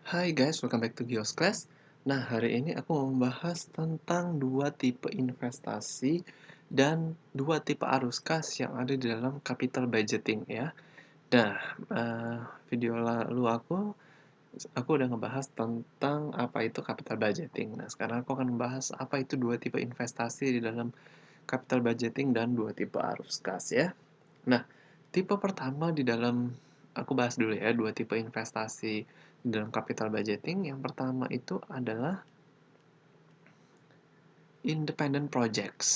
Hai guys, welcome back to Gios Class. Nah, hari ini aku mau membahas tentang dua tipe investasi dan dua tipe arus kas yang ada di dalam capital budgeting ya. Nah, video lalu aku udah ngebahas tentang apa itu capital budgeting. Nah, sekarang aku akan membahas apa itu dua tipe investasi di dalam capital budgeting dan dua tipe arus kas ya. Nah, tipe pertama di dalam aku bahas dulu ya, dua tipe investasi di dalam capital budgeting. Yang pertama itu adalah independent projects.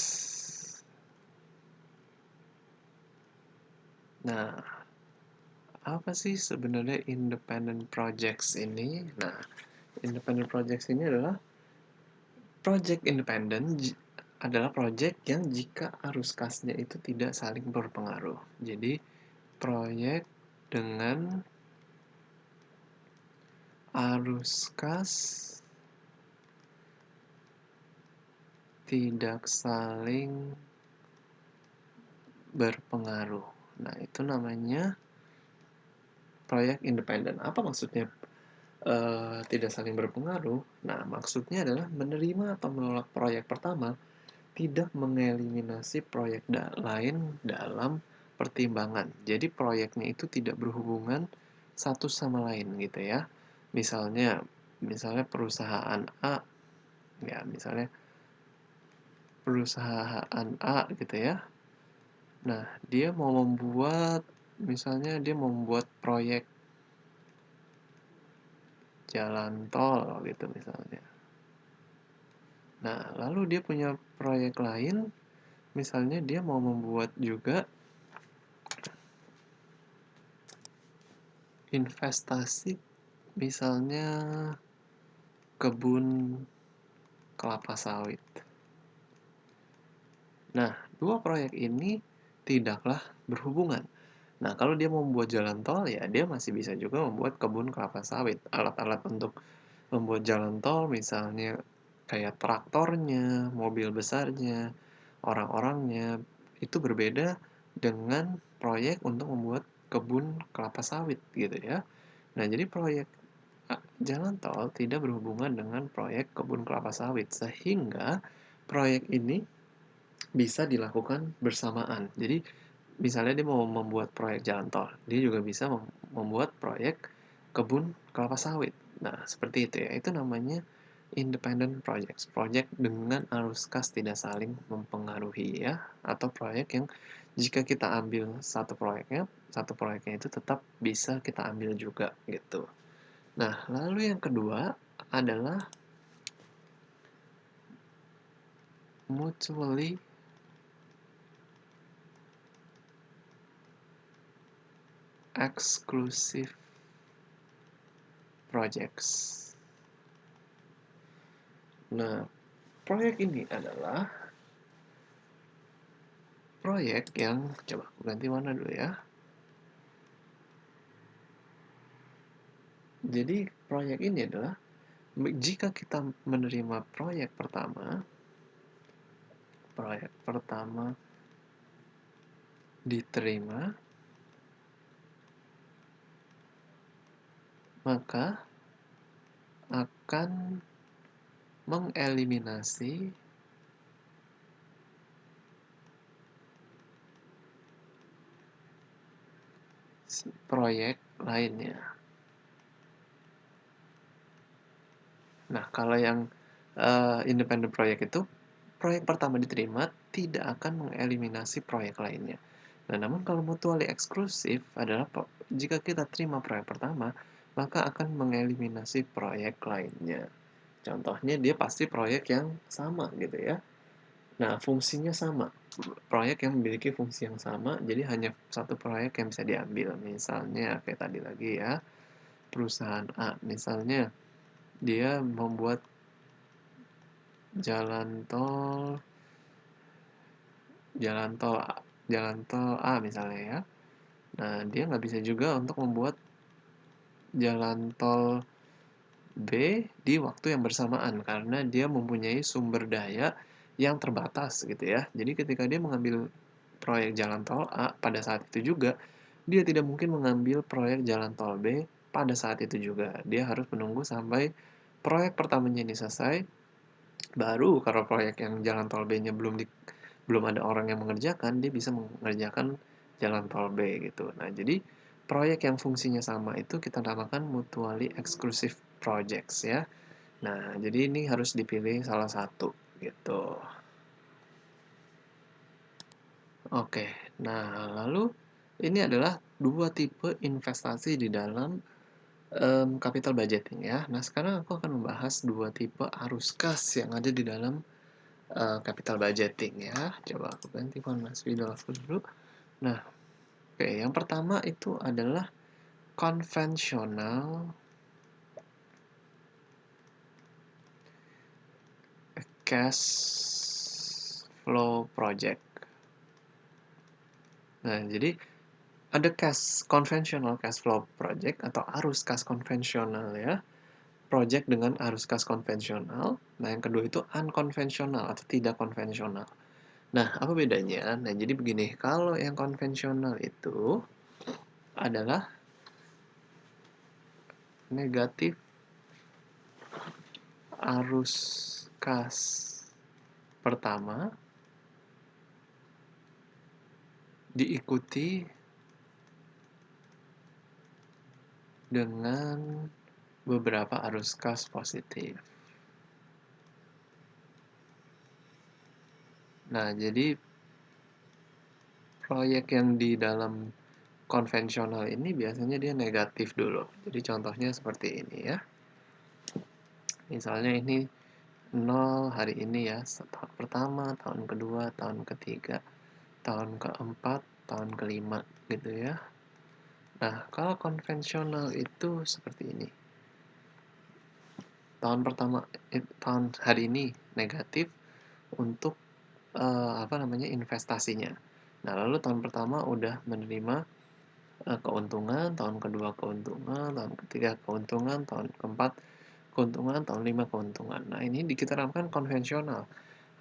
Nah, apa sih sebenarnya independent projects ini? Nah, independent projects ini adalah project independent adalah project yang jika arus kasnya itu tidak saling berpengaruh. Jadi, proyek dengan arus kas tidak saling berpengaruh. Nah, itu namanya proyek independen. Apa maksudnya tidak saling berpengaruh? Nah, maksudnya adalah menerima atau menolak proyek pertama tidak mengeliminasi proyek lain dalam pertimbangan. Jadi proyeknya itu tidak berhubungan satu sama lain gitu ya. Misalnya perusahaan A, ya misalnya perusahaan A gitu ya. Nah, misalnya dia mau membuat proyek jalan tol gitu misalnya. Nah, lalu dia punya proyek lain, misalnya dia mau membuat juga investasi, misalnya kebun kelapa sawit. Nah, dua proyek ini tidaklah berhubungan. Nah, kalau dia mau membuat jalan tol, ya dia masih bisa juga membuat kebun kelapa sawit. Alat-alat untuk membuat jalan tol misalnya kayak traktornya, mobil besarnya, orang-orangnya, itu berbeda dengan proyek untuk membuat kebun kelapa sawit gitu ya. Nah, jadi proyek jalan tol tidak berhubungan dengan proyek kebun kelapa sawit sehingga proyek ini bisa dilakukan bersamaan. Jadi misalnya dia mau membuat proyek jalan tol, dia juga bisa membuat proyek kebun kelapa sawit. Nah, seperti itu ya. Itu namanya independent projects. Proyek dengan arus kas tidak saling mempengaruhi ya. Atau proyek yang jika kita ambil satu proyeknya itu tetap bisa kita ambil juga gitu. Nah, lalu yang kedua adalah mutually exclusive projects. Nah, proyek ini adalah proyek yang, coba aku ganti warna dulu ya. Jadi proyek ini adalah jika kita menerima proyek pertama diterima, maka akan mengeliminasi proyek lainnya. Nah, kalau yang independent project itu, proyek pertama diterima tidak akan mengeliminasi proyek lainnya. Nah, namun kalau mutually eksklusif adalah jika kita terima proyek pertama, maka akan mengeliminasi proyek lainnya. Contohnya dia pasti proyek yang sama gitu ya. Nah, fungsinya sama. Proyek yang memiliki fungsi yang sama, jadi hanya satu proyek yang bisa diambil. Misalnya kayak tadi lagi ya, perusahaan A misalnya dia membuat jalan tol jalan tol jalan tol A misalnya ya. Nah, dia nggak bisa juga untuk membuat jalan tol B di waktu yang bersamaan karena dia mempunyai sumber daya yang terbatas gitu ya. Jadi ketika dia mengambil proyek jalan tol A pada saat itu juga dia tidak mungkin mengambil proyek jalan tol B pada saat itu juga. Dia harus menunggu sampai proyek pertamanya ini selesai, baru kalau proyek yang jalan tol B-nya belum ada orang yang mengerjakan, dia bisa mengerjakan jalan tol B gitu. Nah, jadi proyek yang fungsinya sama itu kita namakan mutually exclusive projects ya. Nah, jadi ini harus dipilih salah satu gitu. Oke, nah lalu ini adalah dua tipe investasi di dalam capital budgeting ya. Nah, sekarang aku akan membahas dua tipe arus kas yang ada di dalam capital budgeting ya. Coba aku ganti warna spidol aku dulu. Nah, oke, yang pertama itu adalah konvensional cash flow project. Nah, jadi ada conventional cash flow project atau arus kas konvensional ya. Project dengan arus kas konvensional. Nah, yang kedua itu unconventional atau tidak konvensional. Nah, apa bedanya? Nah, jadi begini, kalau yang konvensional itu adalah negatif arus kas pertama diikuti dengan beberapa arus kas positif. Nah, jadi proyek yang di dalam konvensional ini biasanya dia negatif dulu. Jadi contohnya seperti ini ya. Misalnya ini 0 hari ini ya, tahun pertama, tahun kedua, tahun ketiga, tahun keempat, tahun kelima gitu ya. Nah, kalau konvensional itu seperti ini. Tahun pertama, tahun hari ini negatif untuk investasinya. Nah, lalu tahun pertama udah menerima keuntungan, tahun kedua keuntungan, tahun ketiga keuntungan, tahun keempat keuntungan, tahun lima keuntungan. Nah, ini kita namakan konvensional.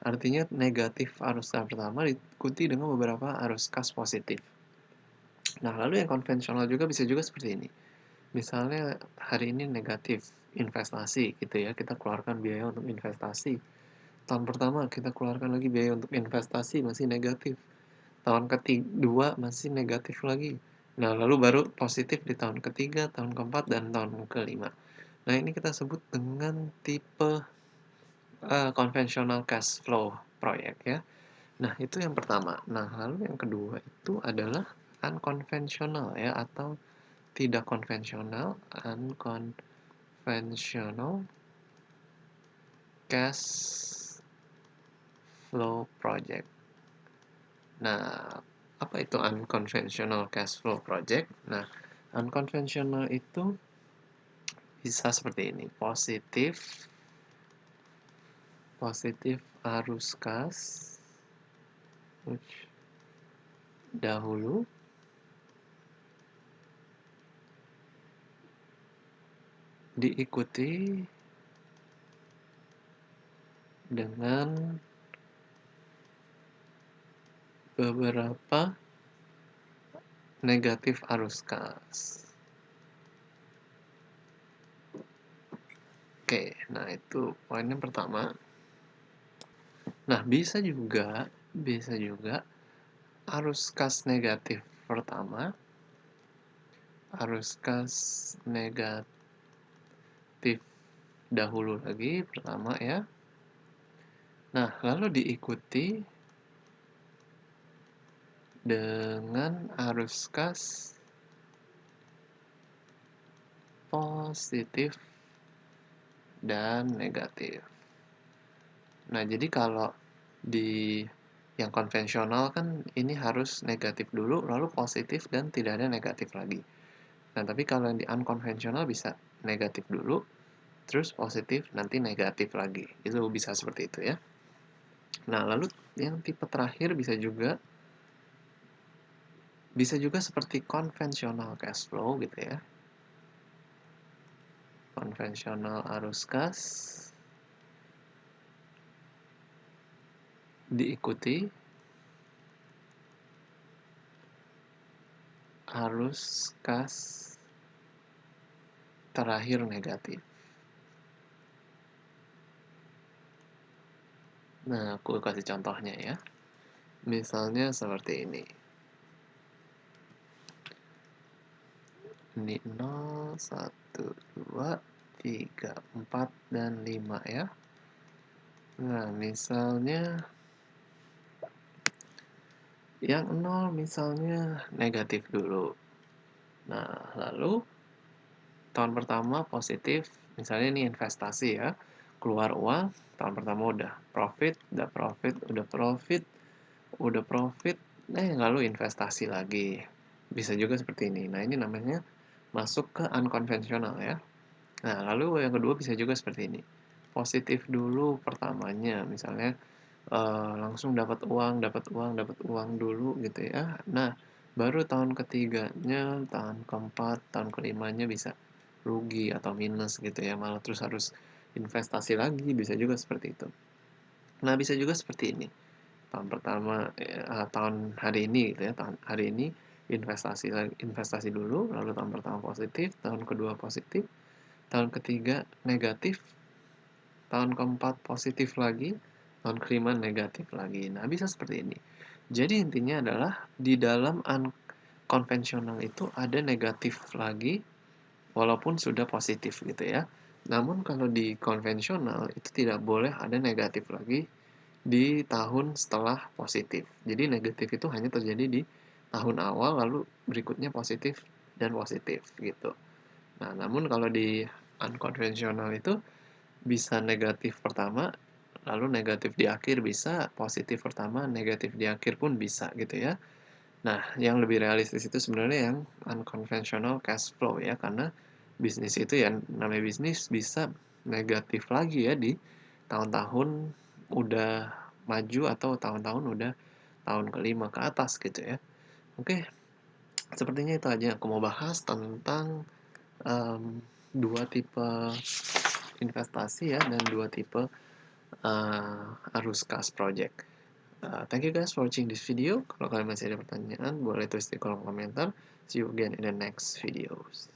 Artinya negatif arus kas pertama diikuti dengan beberapa arus kas positif. Nah, lalu yang konvensional juga bisa juga seperti ini. Misalnya hari ini negatif investasi gitu ya, kita keluarkan biaya untuk investasi. Tahun pertama kita keluarkan lagi biaya untuk investasi masih negatif. Tahun kedua masih negatif lagi. Nah, lalu baru positif di tahun ketiga, tahun keempat, dan tahun kelima. Nah, ini kita sebut dengan tipe konvensional cash flow proyek ya. Nah, itu yang pertama. Nah, lalu yang kedua itu adalah unconventional ya, atau tidak konvensional, unconventional cash flow project. Nah, apa itu unconventional cash flow project? Nah, unconventional itu bisa seperti ini, positif arus kas dahulu diikuti dengan beberapa negatif arus kas. Oke, nah itu poin yang pertama. Nah, bisa juga arus kas negatif pertama, arus kas negatif dahulu lagi pertama ya. Nah, lalu diikuti dengan arus kas positif dan negatif. Nah, jadi kalau di yang konvensional kan ini harus negatif dulu, lalu positif dan tidak ada negatif lagi. Nah, tapi kalau yang di unkonvensional bisa negatif dulu, terus positif, nanti negatif lagi. Itu bisa seperti itu ya. Nah, lalu yang tipe terakhir bisa juga seperti konvensional cash flow gitu ya. Konvensional arus kas diikuti arus kas terakhir negatif. Nah, aku kasih contohnya ya. Misalnya seperti ini. Ini 0, 1, 2, 3, 4, dan 5 ya. Nah, misalnya yang 0 misalnya negatif dulu. Nah, lalu tahun pertama positif, misalnya ini investasi ya. Keluar uang, tahun pertama udah profit, udah profit, lalu investasi lagi. Bisa juga seperti ini. Nah, ini namanya masuk ke unconventional ya. Nah, lalu yang kedua bisa juga seperti ini. Positif dulu pertamanya, misalnya langsung dapat uang dulu gitu ya. Nah, baru tahun ketiganya, tahun keempat, tahun kelimanya bisa rugi atau minus gitu ya, malah terus harus investasi lagi, bisa juga seperti itu. Nah, bisa juga seperti ini. Tahun pertama, tahun hari ini gitu ya, tahun hari ini investasi dulu, lalu tahun pertama positif, tahun kedua positif, tahun ketiga negatif, tahun keempat positif lagi, tahun kelima negatif lagi. Nah, bisa seperti ini. Jadi intinya adalah di dalam unconventional itu ada negatif lagi walaupun sudah positif gitu ya. Namun kalau di konvensional itu tidak boleh ada negatif lagi di tahun setelah positif. Jadi negatif itu hanya terjadi di tahun awal lalu berikutnya positif dan positif gitu. Nah, namun kalau di unconventional itu bisa negatif pertama, lalu negatif di akhir bisa, positif pertama, negatif di akhir pun bisa gitu ya. Nah, yang lebih realistis itu sebenarnya yang unconventional cash flow ya, karena bisnis itu ya namanya bisnis bisa negatif lagi ya di tahun-tahun udah maju atau tahun-tahun udah tahun kelima ke atas gitu ya. Oke, sepertinya itu aja yang aku mau bahas tentang dua tipe investasi ya dan dua tipe arus kas project. Thank you guys for watching this video. Kalau kalian masih ada pertanyaan, boleh tulis di kolom komentar. See you again in the next videos.